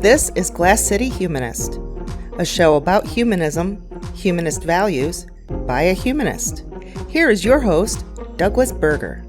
This is Glass City Humanist, a show about humanism, humanist values, by a humanist. Here is your host, Douglas Berger.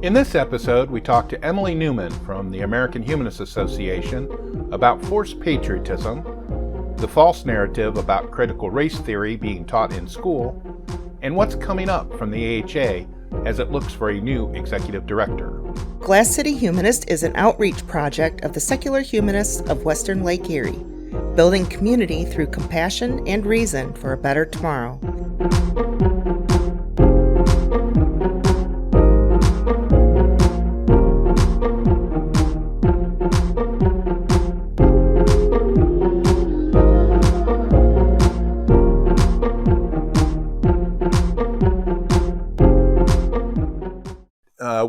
In this episode, we talk to Emily Newman from the American Humanist Association about forced patriotism, the false narrative about critical race theory being taught in school, and what's coming up from the AHA as it looks for a new executive director. Glass City Humanist is an outreach project of the secular humanists of Western Lake Erie, building community through compassion and reason for a better tomorrow.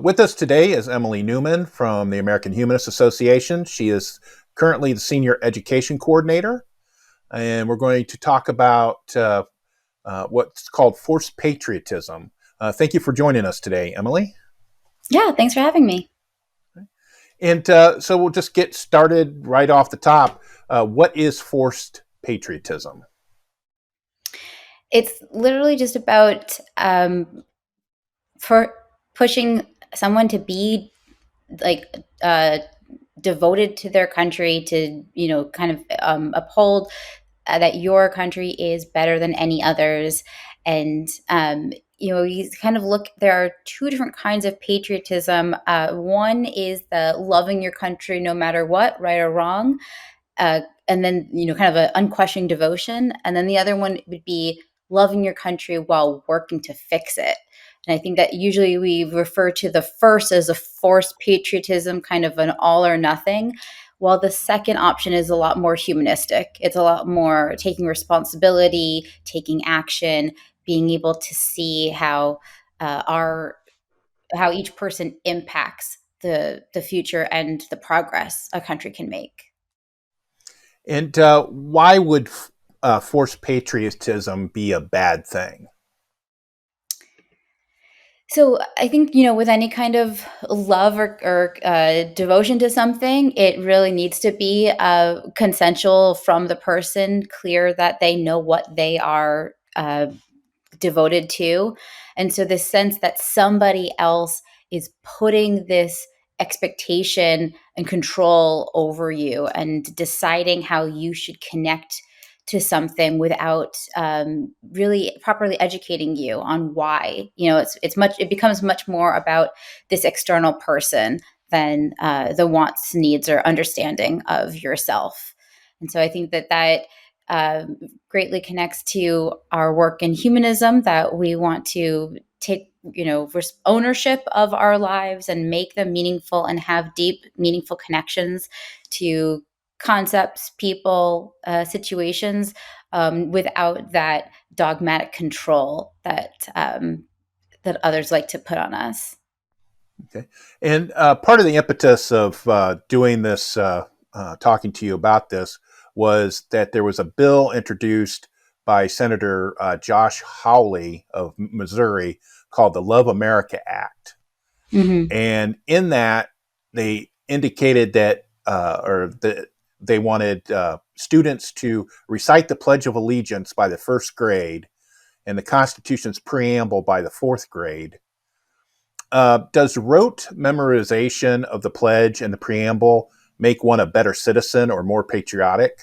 With us today is Emily Newman from the American Humanist Association. She is currently the Senior Education Coordinator, and we're going to talk about what's called forced patriotism. Thank you for joining us today, Emily. Yeah, thanks for having me. And so we'll just get started right off the top. What is forced patriotism? It's literally just about for pushing someone to be devoted to their country, to uphold that your country is better than any others. And you kind of look, there are two different kinds of patriotism. One is the loving your country no matter what, right or wrong, and then kind of an unquestioning devotion. And then the other one would be loving your country while working to fix it. And I think that usually we refer to the first as a forced patriotism, kind of an all or nothing, while the second option is a lot more humanistic. It's a lot more taking responsibility, taking action, being able to see how each person impacts the future and the progress a country can make. And why would forced patriotism be a bad thing? So I think, with any kind of love or devotion to something, it really needs to be consensual from the person, clear that they know what they are devoted to. And so the sense that somebody else is putting this expectation and control over you and deciding how you should connect to something without really properly educating you on why. It becomes much more about this external person than the wants, needs, or understanding of yourself. And so I think that greatly connects to our work in humanism, that we want to take ownership of our lives and make them meaningful and have deep, meaningful connections to concepts, people, situations, without that dogmatic control that others like to put on us. Okay. And part of the impetus of doing this, talking to you about this, was that there was a bill introduced by Senator Josh Hawley of Missouri called the Love America Act. Mm-hmm. And in that, they indicated that, they wanted students to recite the Pledge of Allegiance by the first grade and the Constitution's preamble by the fourth grade. Does rote memorization of the pledge and the preamble make one a better citizen or more patriotic?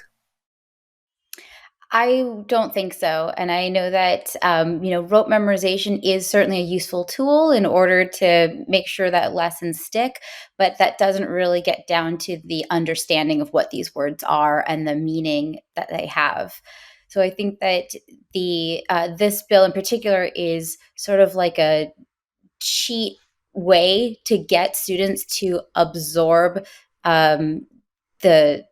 I don't think so. And I know that, rote memorization is certainly a useful tool in order to make sure that lessons stick, but that doesn't really get down to the understanding of what these words are and the meaning that they have. So I think that this bill in particular is sort of like a cheat way to get students to absorb the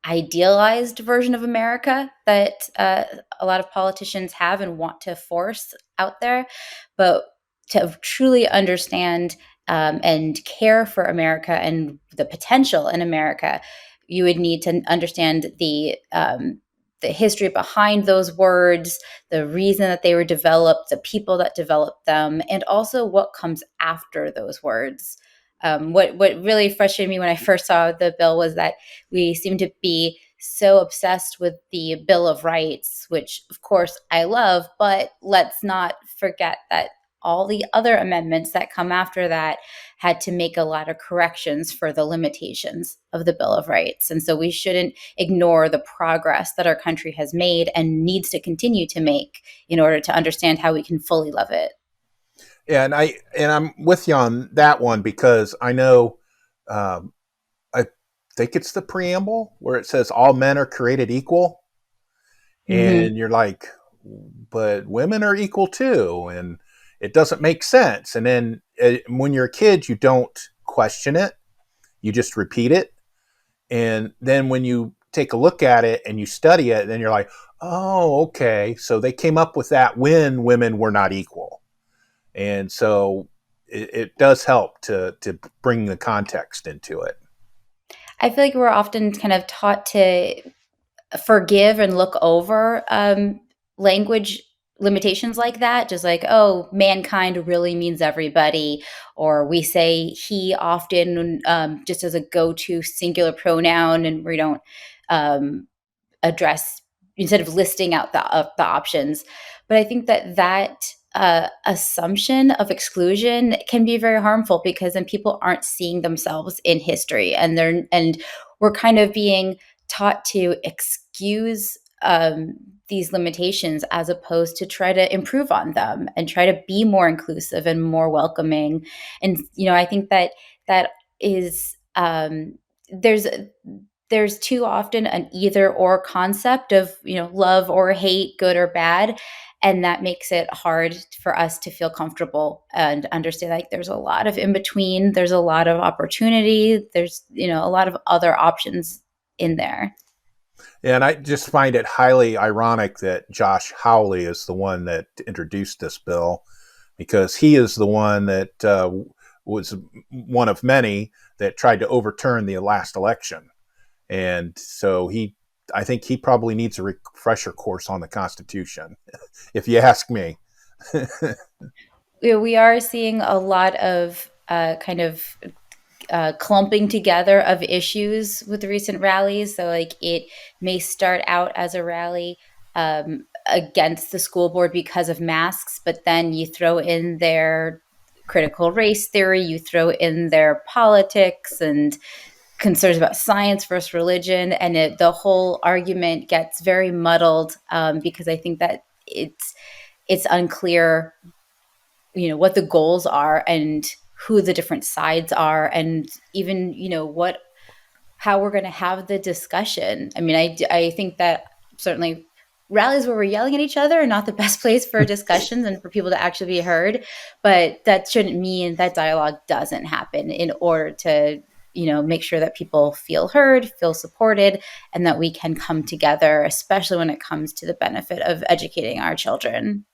idealized version of America that a lot of politicians have and want to force out there. But to truly understand and care for America and the potential in America, you would need to understand the history behind those words, the reason that they were developed, the people that developed them, and also what comes after those words. What really frustrated me when I first saw the bill was that we seem to be so obsessed with the Bill of Rights, which of course I love, but let's not forget that all the other amendments that come after that had to make a lot of corrections for the limitations of the Bill of Rights. And so we shouldn't ignore the progress that our country has made and needs to continue to make in order to understand how we can fully love it. Yeah, I'm with you on that one because I know, I think it's the preamble where it says all men are created equal, Mm-hmm. and you're like, but women are equal too, and it doesn't make sense. And then when you're a kid, you don't question it; you just repeat it. And then when you take a look at it and you study it, then you're like, oh, okay. So they came up with that when women were not equal. And so it does help to bring the context into it. I feel like we're often kind of taught to forgive and look over language limitations like that, just like, oh, mankind really means everybody, or we say he often just as a go-to singular pronoun, and we don't um, address instead of listing out the options. But I think that assumption of exclusion can be very harmful because then people aren't seeing themselves in history, and we're kind of being taught to excuse these limitations as opposed to try to improve on them and try to be more inclusive and more welcoming. And I think that is there's too often an either or concept of love or hate, good or bad, and that makes it hard for us to feel comfortable and understand like there's a lot of in between, there's a lot of opportunity, there's a lot of other options in there. And I just find it highly ironic that Josh Hawley is the one that introduced this bill, because he is the one that was one of many that tried to overturn the last election. And so I think he probably needs a refresher course on the Constitution, if you ask me. We are seeing a lot of kind of clumping together of issues with recent rallies. So, like, it may start out as a rally against the school board because of masks, but then you throw in their critical race theory, you throw in their politics and concerns about science versus religion, and the whole argument gets very muddled because I think that it's unclear what the goals are and who the different sides are, and even what how we're going to have the discussion. I mean, I think that certainly rallies where we're yelling at each other are not the best place for discussions and for people to actually be heard, but that shouldn't mean that dialogue doesn't happen in order to make sure that people feel heard, feel supported, and that we can come together, especially when it comes to the benefit of educating our children.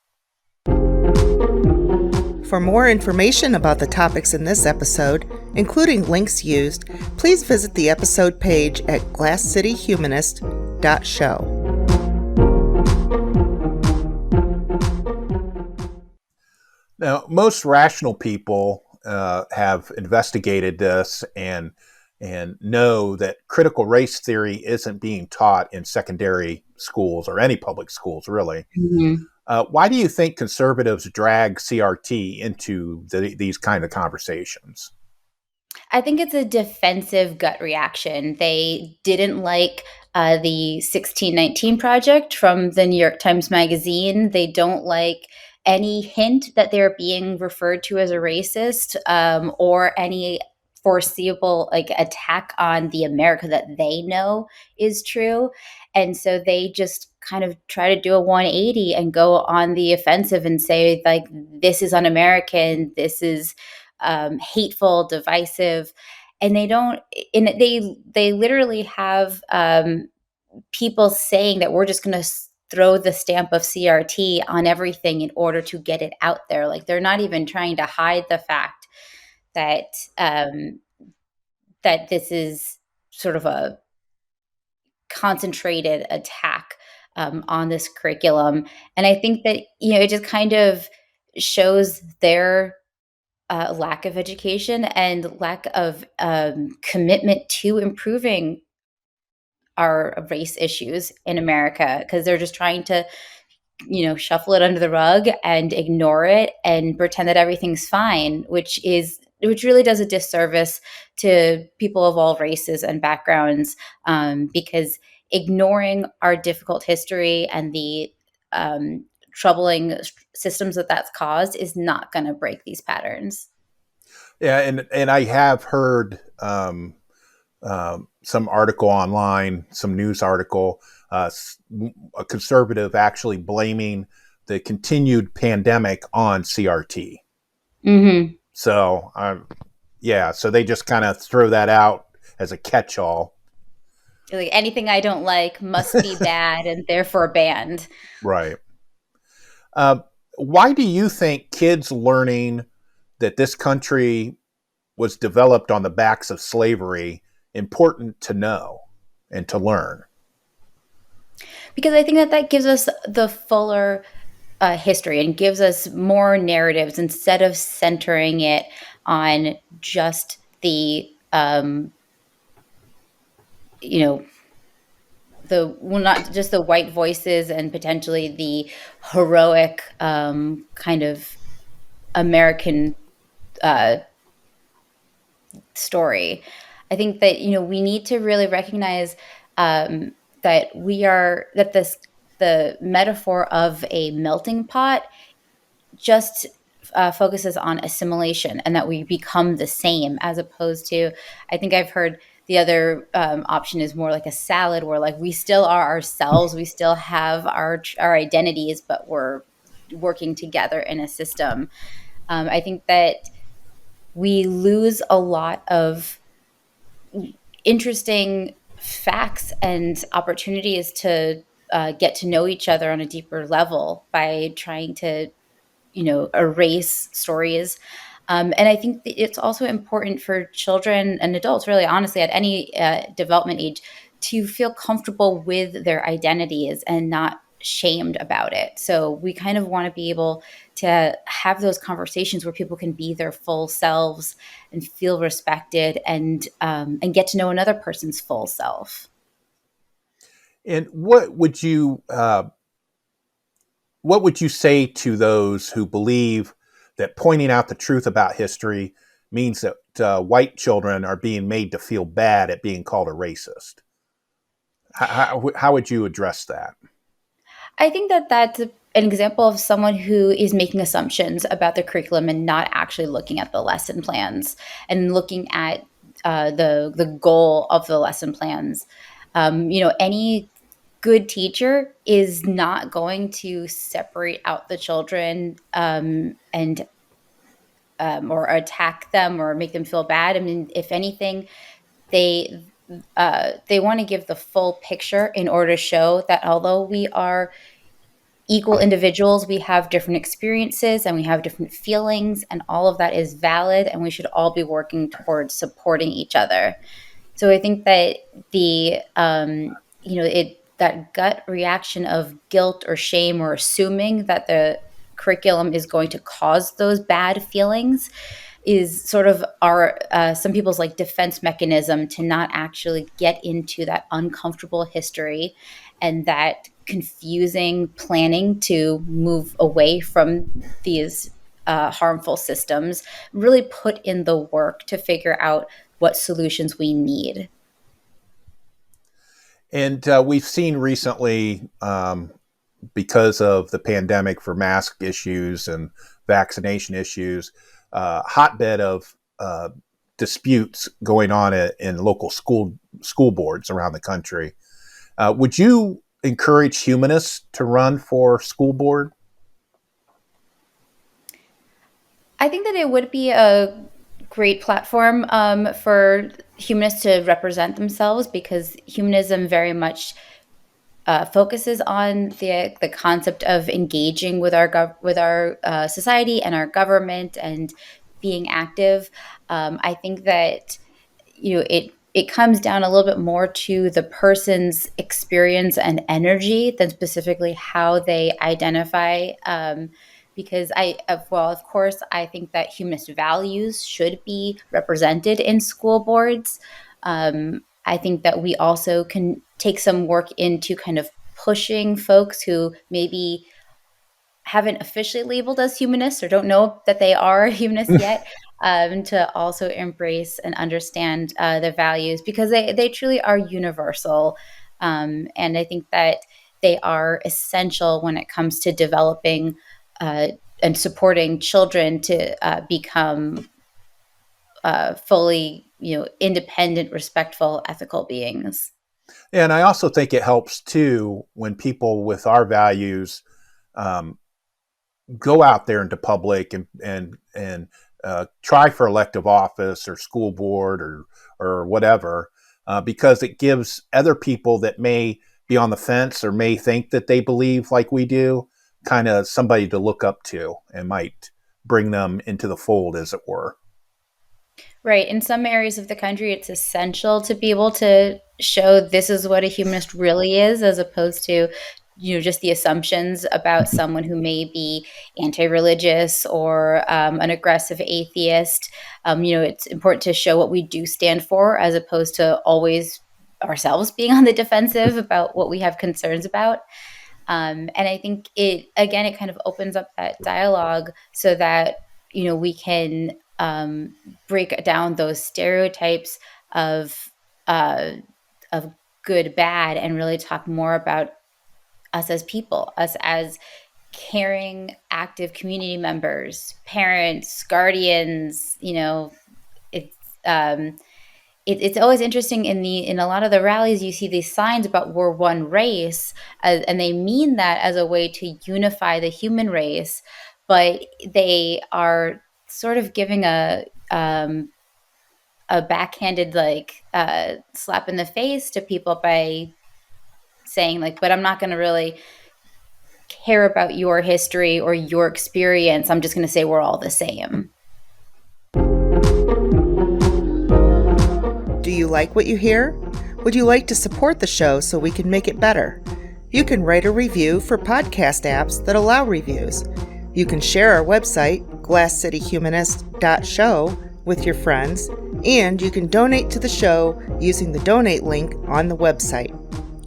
For more information about the topics in this episode, including links used, please visit the episode page at glasscityhumanist.show. Now, most rational people have investigated this and know that critical race theory isn't being taught in secondary schools or any public schools, really. Mhm. Why do you think conservatives drag CRT into these kind of conversations? I think it's a defensive gut reaction. They didn't like the 1619 Project from the New York Times Magazine. They don't like any hint that they're being referred to as a racist, or any foreseeable like attack on the America that they know is true. And so they just kind of try to do a 180 and go on the offensive and say like, this is un-American, this is hateful, divisive, and they don't. And they literally have people saying that we're just going to throw the stamp of CRT on everything in order to get it out there. Like they're not even trying to hide the fact that that this is sort of a concentrated attack on this curriculum. And I think that it just kind of shows their lack of education and lack of commitment to improving our race issues in America, because they're just trying to, shuffle it under the rug and ignore it and pretend that everything's fine, which really does a disservice to people of all races and backgrounds, because ignoring our difficult history and the troubling systems that that's caused is not going to break these patterns. Yeah, and I have heard some article online, some news article, a conservative actually blaming the continued pandemic on CRT. Hmm. So, yeah, so they just kind of throw that out as a catch-all. Like anything I don't like must be bad and therefore banned. Right. Uh, why do you think kids learning that this country was developed on the backs of slavery important to know and to learn? Because I think that that gives us the fuller history and gives us more narratives instead of centering it on just the you know not just the white voices and potentially the heroic kind of American uh, story. I think that we need to really recognize that the metaphor of a melting pot just focuses on assimilation and that we become the same, as opposed to, I think I've heard the other option is more like a salad, where like we still are ourselves, we still have our identities, but we're working together in a system. I think that we lose a lot of interesting facts and opportunities to get to know each other on a deeper level by trying to erase stories. And I think that it's also important for children and adults, really, honestly, at any development age, to feel comfortable with their identities and not shamed about it. So we kind of want to be able to have those conversations where people can be their full selves and feel respected, and get to know another person's full self. And what would you say to those who believe that pointing out the truth about history means that white children are being made to feel bad at being called a racist? How would you address that? I think that that's an example of someone who is making assumptions about the curriculum and not actually looking at the lesson plans and looking at the goal of the lesson plans. Any good teacher is not going to separate out the children and or attack them or make them feel bad. I mean, if anything, they they want to give the full picture in order to show that although we are equal individuals, we have different experiences and we have different feelings, and all of that is valid, and we should all be working towards supporting each other. So I think that the it that gut reaction of guilt or shame or assuming that the curriculum is going to cause those bad feelings is sort of our some people's like defense mechanism to not actually get into that uncomfortable history and that confusing planning to move away from these harmful systems, really put in the work to figure out what solutions we need. And we've seen recently, because of the pandemic, for mask issues and vaccination issues, hotbed of disputes going on in local school boards around the country. Would you encourage humanists to run for school board? I think that it would be a great platform for humanists to represent themselves, because humanism very much focuses on the concept of engaging with our society and our government and being active. I think that it comes down a little bit more to the person's experience and energy than specifically how they identify because well, of course, I think that humanist values should be represented in school boards. I think that we also can take some work into kind of pushing folks who maybe haven't officially labeled as humanists or don't know that they are humanists yet, to also embrace and understand the values, because they truly are universal. And I think that they are essential when it comes to developing uh, and supporting children to become fully, independent, respectful, ethical beings. And I also think it helps too when people with our values um, go out there into public and try for elective office or school board or whatever, because it gives other people that may be on the fence or may think that they believe like we do, kind of somebody to look up to and might bring them into the fold, as it were. Right. In some areas of the country, it's essential to be able to show this is what a humanist really is, as opposed to, just the assumptions about someone who may be anti-religious or an aggressive atheist. It's important to show what we do stand for, as opposed to always ourselves being on the defensive about what we have concerns about. And I think it kind of opens up that dialogue so that, we can break down those stereotypes of, uh, of good, bad, and really talk more about us as people, us as caring, active community members, parents, guardians. It's, it's always interesting in a lot of the rallies. You see these signs about we're one race, and they mean that as a way to unify the human race, but they are sort of giving a backhanded, like, slap in the face to people by saying, like, but I'm not going to really care about your history or your experience. I'm just going to say we're all the same. Do you like what you hear? Would you like to support the show so we can make it better? You can write a review for podcast apps that allow reviews. You can share our website, glasscityhumanist.show, with your friends, and you can donate to the show using the donate link on the website.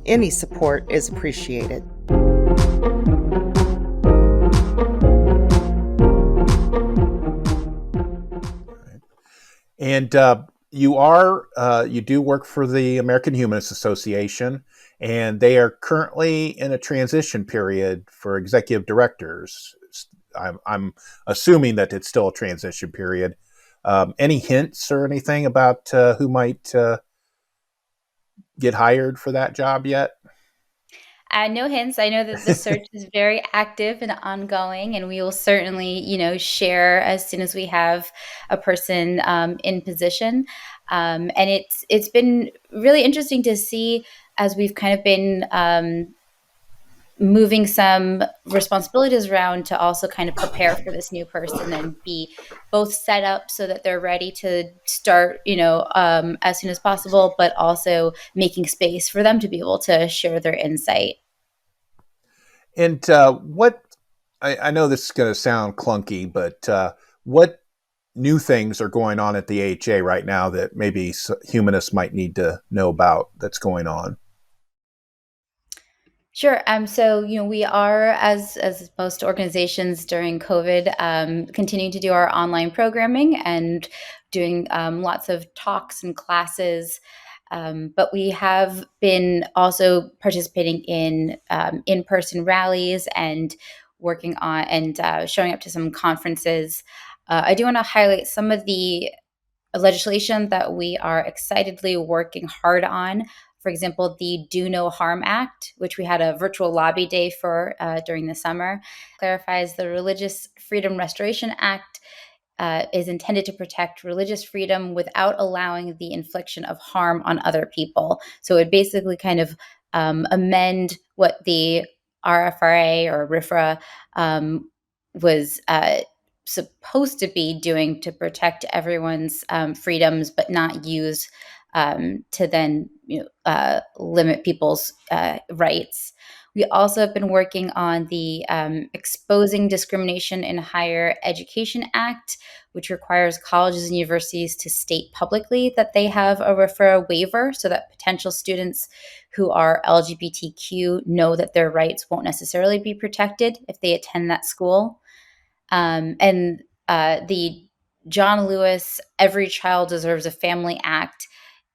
Any support is appreciated. And you do work for the American Humanist Association, and they are currently in a transition period for executive directors. I'm assuming that it's still a transition period. Any hints or anything about who might get hired for that job yet? No hints. I know that the search is very active and ongoing, and we will certainly, share as soon as we have a person in position. And it's been really interesting to see, as we've kind of been moving some responsibilities around, to also kind of prepare for this new person and be both set up so that they're ready to start, as soon as possible, but also making space for them to be able to share their insight. And I know this is going to sound clunky, but what new things are going on at the AHA right now that maybe humanists might need to know about that's going on? Sure. So, we are, as most organizations during COVID, continuing to do our online programming and doing lots of talks and classes. But we have been also participating in-person rallies and working on and showing up to some conferences. I do want to highlight some of the legislation that we are excitedly working hard on. For example, the Do No Harm Act, which we had a virtual lobby day for during the summer, clarifies the Religious Freedom Restoration Act is intended to protect religious freedom without allowing the infliction of harm on other people. So it basically kind of amend what the RFRA or RFRA was supposed to be doing to protect everyone's freedoms, but not use to then limit people's rights. We also have been working on the Exposing Discrimination in Higher Education Act, which requires colleges and universities to state publicly that they have a referral waiver so that potential students who are LGBTQ know that their rights won't necessarily be protected if they attend that school. And the John Lewis Every Child Deserves a Family Act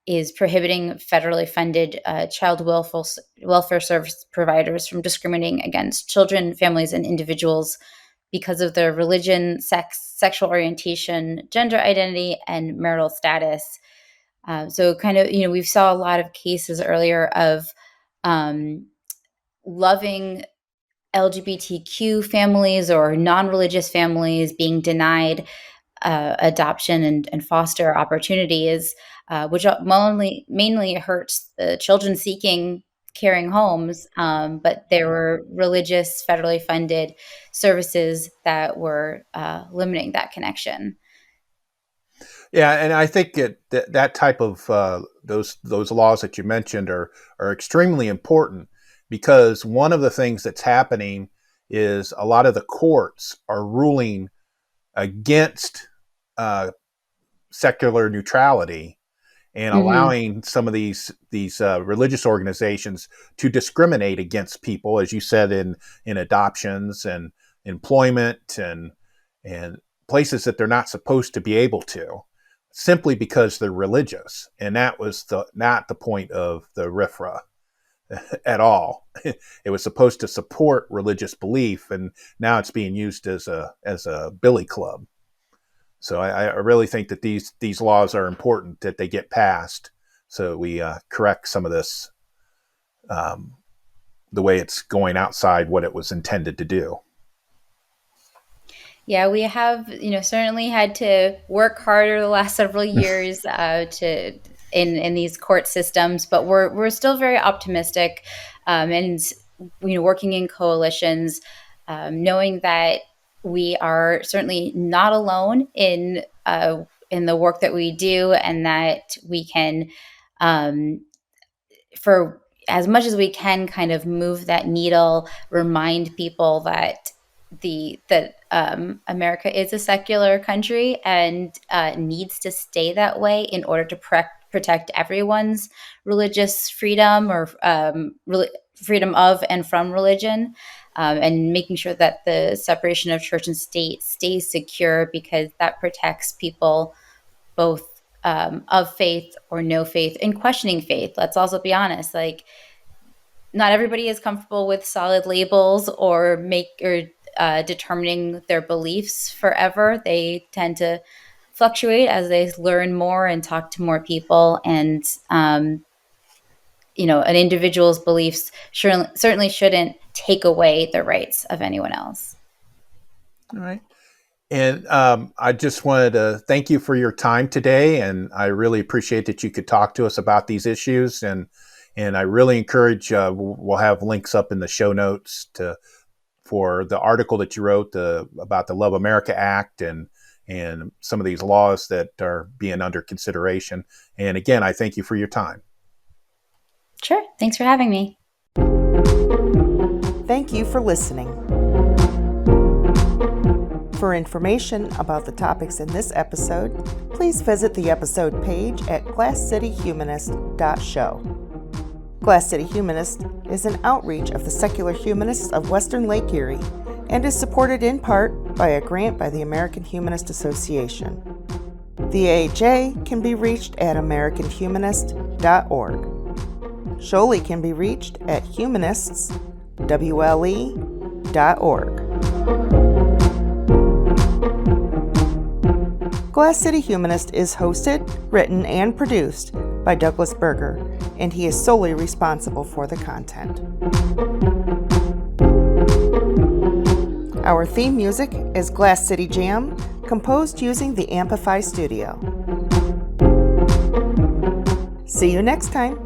is prohibiting federally funded child welfare service providers from discriminating against children, families, and individuals because of their religion, sex, sexual orientation, gender identity, and marital status. So kind of, we saw a lot of cases earlier of loving LGBTQ families or non-religious families being denied adoption and foster opportunities, which mainly hurts the children seeking caring homes. But there were religious, federally funded services that were limiting that connection. Yeah, and I think that type of those laws that you mentioned are extremely important, because one of the things that's happening is a lot of the courts are ruling against secular neutrality and allowing some of these religious organizations to discriminate against people, as you said, in adoptions and employment and places that they're not supposed to be able to, simply because they're religious. And that was not the point of the RFRA at all. It was supposed to support religious belief, and now it's being used as a billy club. So I really think that these laws are important, that they get passed, so we correct some of this, the way it's going outside what it was intended to do. Yeah, we have, certainly had to work harder the last several years in these court systems, but we're still very optimistic, and working in coalitions, knowing that we are certainly not alone in the work that we do, and that we can, for as much as we can, kind of move that needle, remind people that America is a secular country and needs to stay that way in order to protect everyone's religious freedom or freedom of and from religion, and making sure that the separation of church and state stays secure, because that protects people both of faith or no faith and questioning faith. Let's also be honest, like, not everybody is comfortable with solid labels or determining their beliefs forever. They tend to fluctuate as they learn more and talk to more people. And, an individual's beliefs certainly shouldn't take away the rights of anyone else. All right. And I just wanted to thank you for your time today. And I really appreciate that you could talk to us about these issues. And I really encourage, we'll have links up in the show notes for the article that you wrote about the Love America Act and some of these laws that are being under consideration. And again, I thank you for your time. Sure. Thanks for having me. Thank you for listening. For information about the topics in this episode, please visit the episode page at glasscityhumanist.show. Glass City Humanist is an outreach of the Secular Humanists of Western Lake Erie and is supported in part by a grant by the American Humanist Association. The AHA can be reached at americanhumanist.org. Sholey can be reached at humanists.wle.org. Glass City Humanist is hosted, written, and produced by Douglas Berger, and he is solely responsible for the content. Our theme music is Glass City Jam, composed using the Amplify Studio. See you next time.